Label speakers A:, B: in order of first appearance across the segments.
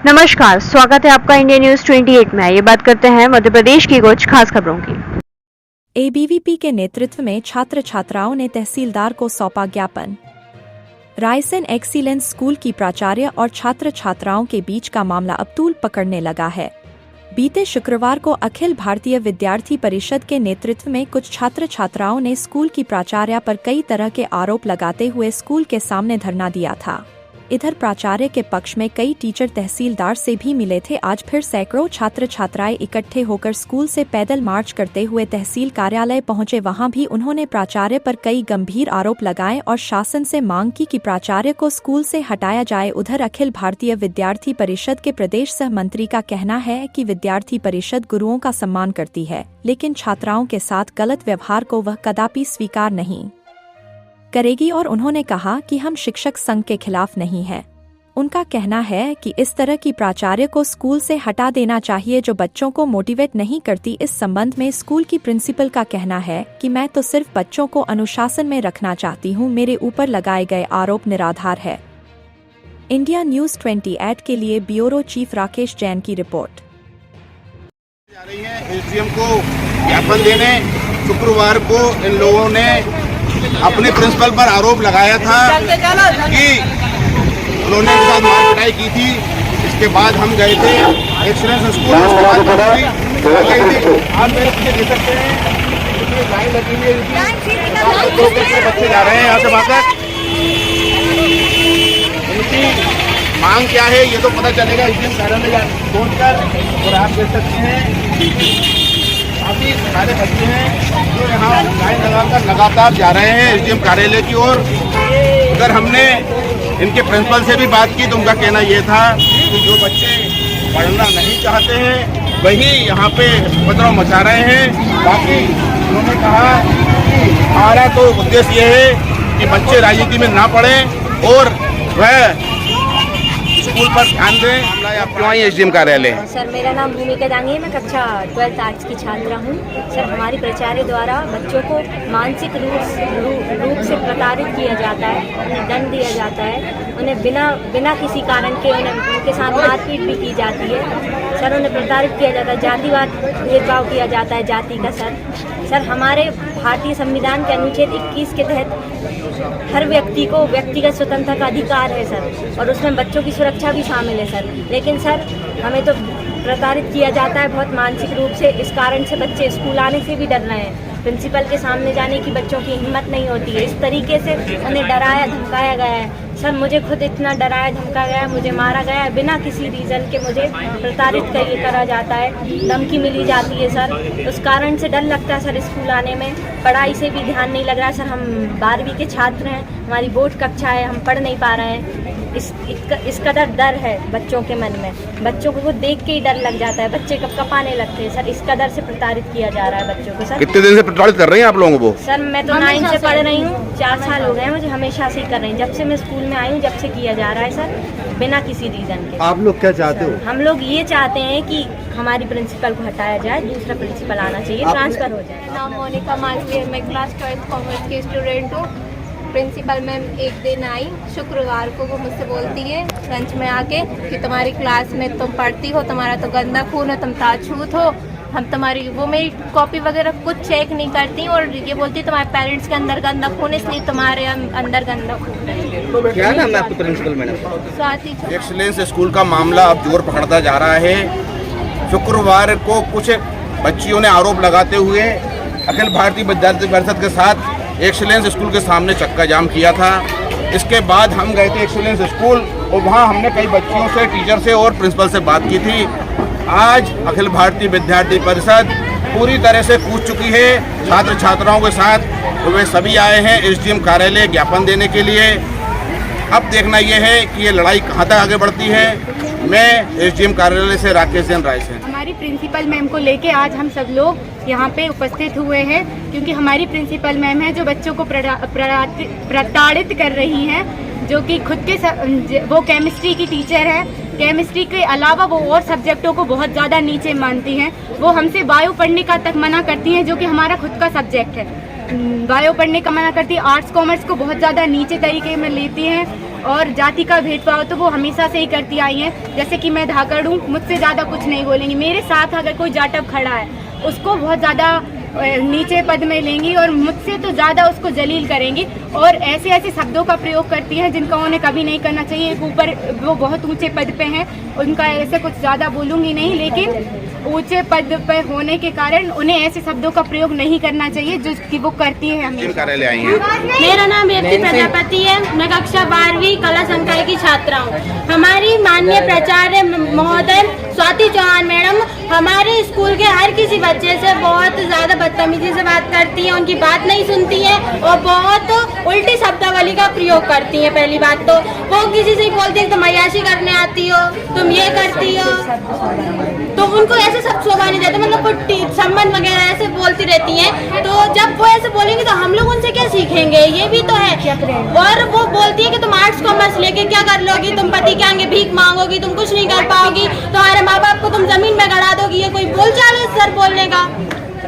A: नमस्कार, स्वागत है आपका इंडिया न्यूज 28 में। ये बात करते हैं मध्य प्रदेश की कुछ खास खबरों की।
B: एबीवीपी के नेतृत्व में छात्र छात्राओं ने तहसीलदार को सौंपा ज्ञापन। रायसेन एक्सीलेंस स्कूल की प्राचार्य और छात्र छात्राओं के बीच का मामला अब तूल पकड़ने लगा है। बीते शुक्रवार को अखिल भारतीय विद्यार्थी परिषद के नेतृत्व में कुछ छात्र छात्राओं ने स्कूल की प्राचार्य पर कई तरह के आरोप लगाते हुए स्कूल के सामने धरना दिया था। इधर प्राचार्य के पक्ष में कई टीचर तहसीलदार से भी मिले थे। आज फिर सैकड़ों छात्र छात्राएं इकट्ठे होकर स्कूल से पैदल मार्च करते हुए तहसील कार्यालय पहुंचे। वहां भी उन्होंने प्राचार्य पर कई गंभीर आरोप लगाए और शासन से मांग की कि प्राचार्य को स्कूल से हटाया जाए। उधर अखिल भारतीय विद्यार्थी परिषद के प्रदेश सह मंत्री का कहना है कि विद्यार्थी परिषद गुरुओं का सम्मान करती है, लेकिन छात्राओं के साथ गलत व्यवहार को वह कदापि स्वीकार नहीं करेगी और उन्होंने कहा कि हम शिक्षक संघ के खिलाफ नहीं हैं। उनका कहना है कि इस तरह की प्राचार्य को स्कूल से हटा देना चाहिए जो बच्चों को मोटिवेट नहीं करती। इस संबंध में स्कूल की प्रिंसिपल का कहना है कि मैं तो सिर्फ बच्चों को अनुशासन में रखना चाहती हूं, मेरे ऊपर लगाए गए आरोप निराधार है। इंडिया न्यूज 28 के लिए ब्यूरो चीफ राकेश जैन की रिपोर्ट।
C: जा रही है एसडीएम को ज्ञापन देने। शुक्रवार को इन लोगों ने अपने प्रिंसिपल पर आरोप लगाया था कि उन्होंने उनके साथ मारपिटाई की थी। इसके बाद हम गए थे एक्सीलेंस स्कूल। आप मेरे पीछे देख सकते हैं लाइन लगी हुई है, बच्चे जा रहे हैं यहाँ से भागकर। उनकी मांग क्या है ये तो पता चलेगा एसडीएम कार्यालय पहुंचकर। और आप देख सकते हैं काफी सारे बच्चे हैं जो यहाँ लाइन लगाकर लगातार जा रहे हैं एसडीएम कार्यालय की ओर। अगर हमने इनके प्रिंसिपल से भी बात की तो उनका कहना ये था कि जो बच्चे पढ़ना नहीं चाहते हैं वही यहाँ पे उपद्रव मचा रहे हैं। बाकी उन्होंने कहा कि हमारा तो उद्देश्य ये है कि बच्चे राजनीति में ना पढ़ें और वह स्कूल पर ध्यान दें। आप क्यों आई एसडीएम कार्यालय?
D: सर, मेरा नाम भूमिका दांगी है। मैं कक्षा 12th आर्ट्स की छात्रा हूँ। सर, हमारी प्राचार्य द्वारा बच्चों को मानसिक रूप से प्रताड़ित किया जाता है, उन्हें दंड दिया जाता है, उन्हें बिना किसी कारण के उनके साथ मारपीट भी की जाती है। सर, उन्हें प्रताड़ित किया जाता है, जातिवाद भेदभाव किया जाता है, जाति का। सर, हमारे भारतीय संविधान के अनुच्छेद 21 के तहत हर व्यक्ति को व्यक्तिगत स्वतंत्रता का अधिकार है सर, और उसमें बच्चों की सुरक्षा भी शामिल है सर। लेकिन सर, हमें तो प्रताड़ित किया जाता है बहुत मानसिक रूप से। इस कारण से बच्चे स्कूल आने से भी डर रहे हैं। प्रिंसिपल के सामने जाने की बच्चों की हिम्मत नहीं होती है। इस तरीके से उन्हें डराया धमकाया गया है सर। मुझे खुद इतना डराया धमकाया गया है, मुझे मारा गया है, बिना किसी रीज़न के मुझे प्रताड़ित करा जाता है, धमकी मिली जाती है सर। उस कारण से डर लगता है सर स्कूल आने में। पढ़ाई से भी ध्यान नहीं लग रहा है सर। हम 12वीं के छात्र हैं, हमारी बोर्ड कक्षा है, हम पढ़ नहीं पा रहे हैं। इस कदर डर है बच्चों के मन में। बच्चों को देख के ही डर लग जाता है, बच्चे कपाने लगते हैं सर। इस कदर से प्रताड़ित किया जा रहा है बच्चों को सर।
C: कितने दिन से प्रताड़ित कर रहे हैं आप लोगों को?
D: सर, मैं तो 9 से पढ़ रही हूँ, 4 साल हो गए हैं मुझे। हमेशा से ही कर रही हूँ, जब से मैं स्कूल में आई हूँ जब से किया जा रहा है सर, बिना किसी रीज़न के।
E: आप लोग क्या चाहते हो?
D: हम लोग ये चाहते हैं कि हमारी प्रिंसिपल को हटाया जाए, दूसरा प्रिंसिपल आना चाहिए, ट्रांसफ़र हो जाए।
F: नाम मोनिका मालवीय, मैं क्लास 12th कॉमर्स की स्टूडेंट हूँ। प्रिंसिपल मैम एक दिन आई शुक्रवार को, वो मुझसे बोलती है लंच में आके कि तुम्हारी क्लास में तुम पढ़ती हो, तुम्हारा तो गंदा खून है, तुम ताछूत हो। हम तुम्हारी वो मेरी कॉपी वगैरह कुछ चेक नहीं करती और ये बोलती तुम्हारे पेरेंट्स के अंदर गंदा खून है, इसलिए तुम्हारे अंदर गंदा खून है।
C: क्या नाम है आपके principal madam?
F: Swati.
C: Excellence school का मामला अब जोर पकड़ता जा रहा है। शुक्रवार को कुछ बच्चियों ने आरोप लगाते हुए अखिल भारतीय विद्यार्थी परिषद के साथ एक्सीलेंस स्कूल के सामने चक्का जाम किया था। इसके बाद हम गए थे एक्सीलेंस स्कूल और वहाँ हमने कई बच्चियों से, टीचर से और प्रिंसिपल से बात की थी। आज अखिल भारतीय विद्यार्थी परिषद पूरी तरह से कूद चुकी है छात्र छात्राओं के साथ। तो वे सभी आए हैं एसडीएम कार्यालय ज्ञापन देने के लिए। अब देखना यह है कि ये लड़ाई कहाँ तक आगे बढ़ती है। मैं एसडीएम कार्यालय से राकेश जैन रायसेन।
G: हमारी प्रिंसिपल मैम को लेके आज हम सब लोग यहाँ पे उपस्थित हुए हैं, क्योंकि हमारी प्रिंसिपल मैम है जो बच्चों को प्रताड़ित कर रही हैं, जो कि खुद के वो केमिस्ट्री की टीचर है। केमिस्ट्री के अलावा वो और सब्जेक्टों को बहुत ज़्यादा नीचे मानती हैं। वो हमसे बायो पढ़ने का तक मना करती हैं, जो कि हमारा खुद का सब्जेक्ट है। बायो पढ़ने का मना करती है, आर्ट्स कॉमर्स को बहुत ज़्यादा नीचे तरीके में लेती हैं और जाति का भेदभाव तो वो हमेशा से ही करती आई हैं। जैसे कि मैं धाकड़ हूँ, मुझसे ज़्यादा कुछ नहीं बोलेंगी, मेरे साथ अगर कोई जाटव खड़ा है उसको बहुत ज़्यादा नीचे पद में लेंगी और मुझसे तो ज़्यादा उसको जलील करेंगी और ऐसे ऐसे शब्दों का प्रयोग करती हैं जिनका उन्हें कभी नहीं करना चाहिए। एक ऊपर वो बहुत ऊंचे पद पे हैं, उनका ऐसे कुछ ज़्यादा बोलूँगी नहीं, लेकिन ऊंचे पद पे होने के कारण उन्हें ऐसे शब्दों का प्रयोग नहीं करना चाहिए जो कि वो करती है हमेशा।
C: कार्यालय आई हैं।
E: मेरा नाम रेवती प्रजापति है, मैं कक्षा 12वीं कला संकाय की छात्रा हूँ। हमारी माननीय प्राचार्य महोदय स्वाति चौहान मैडम हमारे स्कूल के हर किसी बच्चे से बहुत ज़्यादा बदतमीजी से बात करती हैं, उनकी बात नहीं सुनती हैं और बहुत उल्टी शब्दावली का प्रयोग करती हैं। पहली बात तो वो किसी से ही बोलती है तुम अय्याशी करने आती हो, तुम ये करती हो, तो उनको ऐसे सब शोभा नहीं देते, मतलब पुट्टी संबंध वगैरह ऐसे बोलती रहती हैं। तो जब वो ऐसे बोलेंगे तो हम लोग उनसे क्या सीखेंगे, ये भी तो है। और वो बोलती है कि तुम आर्ट्स कॉमर्स लेके क्या कर लोगी, तुम पति के आगे भीख मांगोगी, तुम कुछ नहीं कर पाओगी, तुम्हारे माँ बाप को तुम जमीन में गड़ा दोगी। ये कोई बोलचाल है सर बोलने का?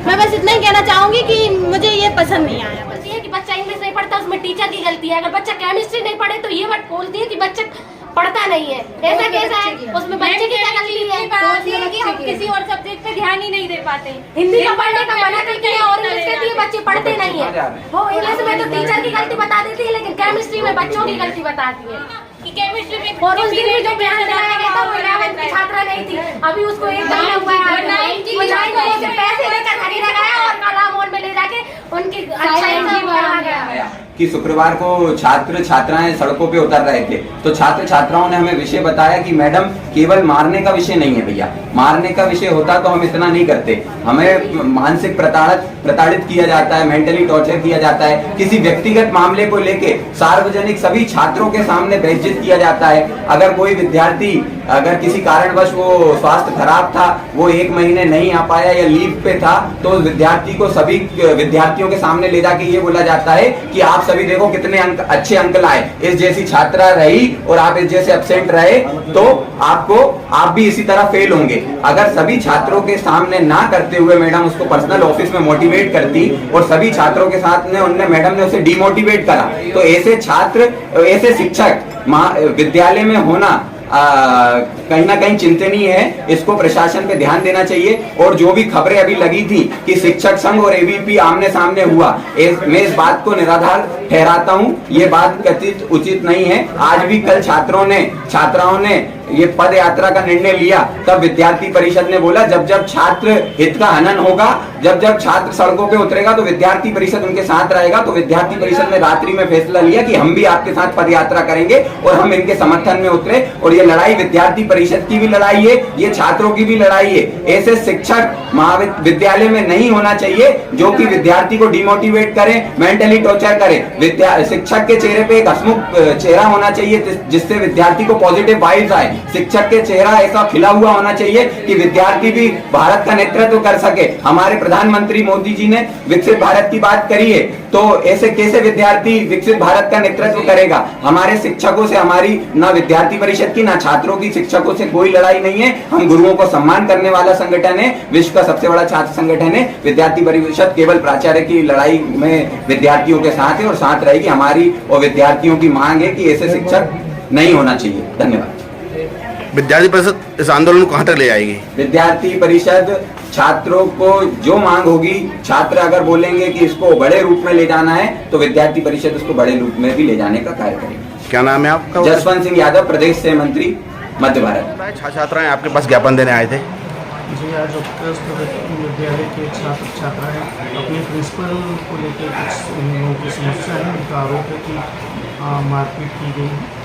E: मैं बस इतना ही कहना चाहूंगी कि मुझे ये पसंद नहीं आया।
H: बोलती है कि बच्चा इंग्लिश नहीं पढ़ता, उसमें टीचर की गलती है। अगर बच्चा केमिस्ट्री नहीं पढ़े तो ये बात बोलती है कि बच्चा पढ़ता नहीं है। ऐसा कैसा है, उसमें बच्चे की क्या गलती है?
F: पढ़ाती है कि हम किसी और सब्जेक्ट पे ध्यान ही नहीं दे पाते।
H: हिंदी का पढ़ने का मना करती है और इंग्लिश कहती है बच्चे पढ़ते नहीं है। वो इंग्लिश में तो टीचर की गलती बता देती है, लेकिन केमिस्ट्री में बच्चों की गलती बताती है
F: कि केमिस्ट्री में
H: और उस दिन भी जो बयान दिलाया गया था वो 11th की छात्रा नहीं थी, अभी उसको एक महीना हुआ है, पैसे लेकर खरीदा गया और कला मॉल में ले जाके उनकी अच्छा
I: कि शुक्रवार को छात्र छात्राएं सड़कों पे उतर रहे थे तो छात्र छात्राओं ने हमें विषय बताया कि मैडम केवल मारने का विषय नहीं है भैया, मारने का विषय होता तो हम इतना नहीं करते, हमें मानसिक प्रताड़ित किया जाता है, मेंटली टॉर्चर किया जाता है, किसी व्यक्तिगत मामले को लेके सार्वजनिक सभी छात्रों के सामने बेइज्जत किया जाता है। अगर कोई विद्यार्थी अगर किसी कारणवश वो स्वास्थ्य खराब था, वो 1 महीने नहीं आ पाया या लीव पे था, तो उस विद्यार्थी को सभी विद्यार्थियों के सामने ले जाके ये बोला जाता है कि आप सभी देखो कितने अच्छे अंक लाए, इस जैसी छात्रा रही और आप इस जैसे एब्सेंट रहे तो आप भी इसी तरह फेल होंगे। अगर सभी छात्रों के सामने ना करते हुए मैडम उसको पर्सनल ऑफिस में मोटिवेट करती और सभी छात्रों के साथ मैडम ने उसे डिमोटिवेट करा, तो ऐसे छात्र ऐसे शिक्षक विद्यालय में होना कहीं ना कहीं चिंतनीय है। इसको प्रशासन पे ध्यान देना चाहिए। और जो भी खबरें अभी लगी थी कि शिक्षक संघ और एबीवीपी आमने सामने हुआ, मैं इस बात को निराधार ठहराता हूं, ये बात कथित उचित नहीं है। आज भी कल छात्राओं ने ये पद यात्रा का निर्णय लिया, तब विद्यार्थी परिषद ने बोला जब जब छात्र हित का हनन होगा, जब जब छात्र सड़कों पे उतरेगा तो विद्यार्थी परिषद उनके साथ रहेगा। तो विद्यार्थी परिषद ने रात्रि में फैसला लिया कि हम भी आपके साथ पद यात्रा करेंगे और हम इनके समर्थन में उतरे। और ये लड़ाई विद्यार्थी परिषद की भी लड़ाई है, ये छात्रों की भी लड़ाई है। ऐसे शिक्षक महाविद्यालय में नहीं होना चाहिए जो कि विद्यार्थी को डिमोटिवेट करे, मेंटली टॉर्चर करे। शिक्षक के चेहरे पे एक हंसमुख चेहरा होना चाहिए जिससे विद्यार्थी को पॉजिटिव वाइब्स आए। शिक्षक के चेहरा ऐसा खिला हुआ होना चाहिए कि विद्यार्थी भी भारत का नेतृत्व कर सके। हमारे प्रधानमंत्री मोदी जी ने विकसित भारत की बात करी है, तो ऐसे कैसे विद्यार्थी विकसित भारत का नेतृत्व करेगा? हमारे शिक्षकों से हमारी ना विद्यार्थी परिषद की ना छात्रों की शिक्षकों से कोई लड़ाई नहीं है। हम गुरुओं को सम्मान करने वाला संगठन है, विश्व का सबसे बड़ा छात्र संगठन है। विद्यार्थी परिषद केवल प्राचार्य की लड़ाई में विद्यार्थियों के साथ है और साथ रहेगी। हमारी और विद्यार्थियों की मांग है कि ऐसे शिक्षक नहीं होना चाहिए। धन्यवाद।
C: विद्यार्थी परिषद इस आंदोलन को कहां तक ले जाएगी?
I: विद्यार्थी परिषद छात्रों को जो मांग होगी, छात्र अगर बोलेंगे कि इसको बड़े रूप में ले जाना है तो विद्यार्थी परिषद उसको बड़े रूप में भी ले जाने का कार्य करेगी।
C: क्या नाम है आपका?
I: जसवंत सिंह यादव, प्रदेश से मंत्री, मध्य भारत।
C: छात्राएं आपके पास ज्ञापन देने आए थे?
J: जी, आज उत्कृष्ट विद्यालय के छात्र छात्राएं अपने प्रिंसिपल को लेकर कुछ लोगों की समस्या है। उनका आरोप है कि मारपीट की गई है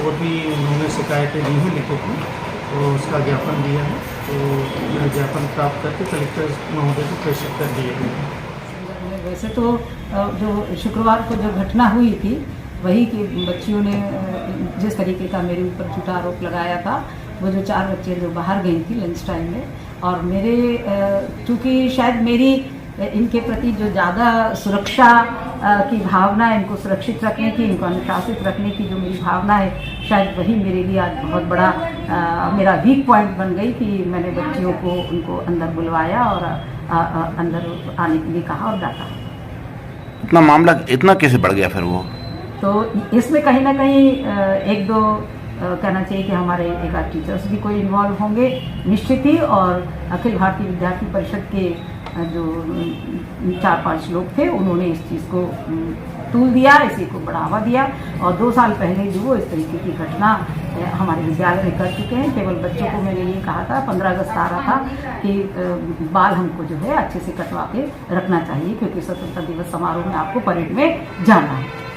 J: और भी उन्होंने शिकायतें दी हैं लिखित में, तो उसका ज्ञापन दिया है। तो ज्ञापन प्राप्त करके कलेक्टर महोदय को प्रेषित कर दिए गए।
K: वैसे तो जो शुक्रवार को जो घटना हुई थी वही कि बच्चियों ने जिस तरीके का मेरे ऊपर झूठा आरोप लगाया था, वो जो 4 बच्चे जो बाहर गई थी लंच टाइम में, और मेरे चूँकि शायद मेरी इनके प्रति जो ज़्यादा सुरक्षा की भावना है, इनको सुरक्षित रखने की, इनको अनुशासित रखने की जो मेरी भावना है, शायद वही मेरे लिए आज बहुत बड़ा मेरा वीक पॉइंट बन गई कि मैंने बच्चियों को उनको अंदर बुलवाया और अंदर आने के लिए कहा और डांटा।
C: इतना मामला इतना कैसे बढ़ गया फिर वो?
K: तो इसमें कहीं ना कहीं एक दो कहना चाहिए कि हमारे एक आध टीचर्स भी कोई इन्वॉल्व होंगे निश्चित ही, और अखिल भारतीय विद्यार्थी परिषद के जो 4-5 लोग थे उन्होंने इस चीज़ को तूल दिया, इसी को बढ़ावा दिया। और 2 साल पहले जो इस तरीके की घटना हमारे विद्यालय में कर चुके हैं। केवल बच्चों को मैंने ये कहा था, 15 अगस्त आ रहा था कि बाल हमको जो है अच्छे से कटवा के रखना चाहिए, क्योंकि स्वतंत्रता दिवस समारोह में आपको परेड में जाना है।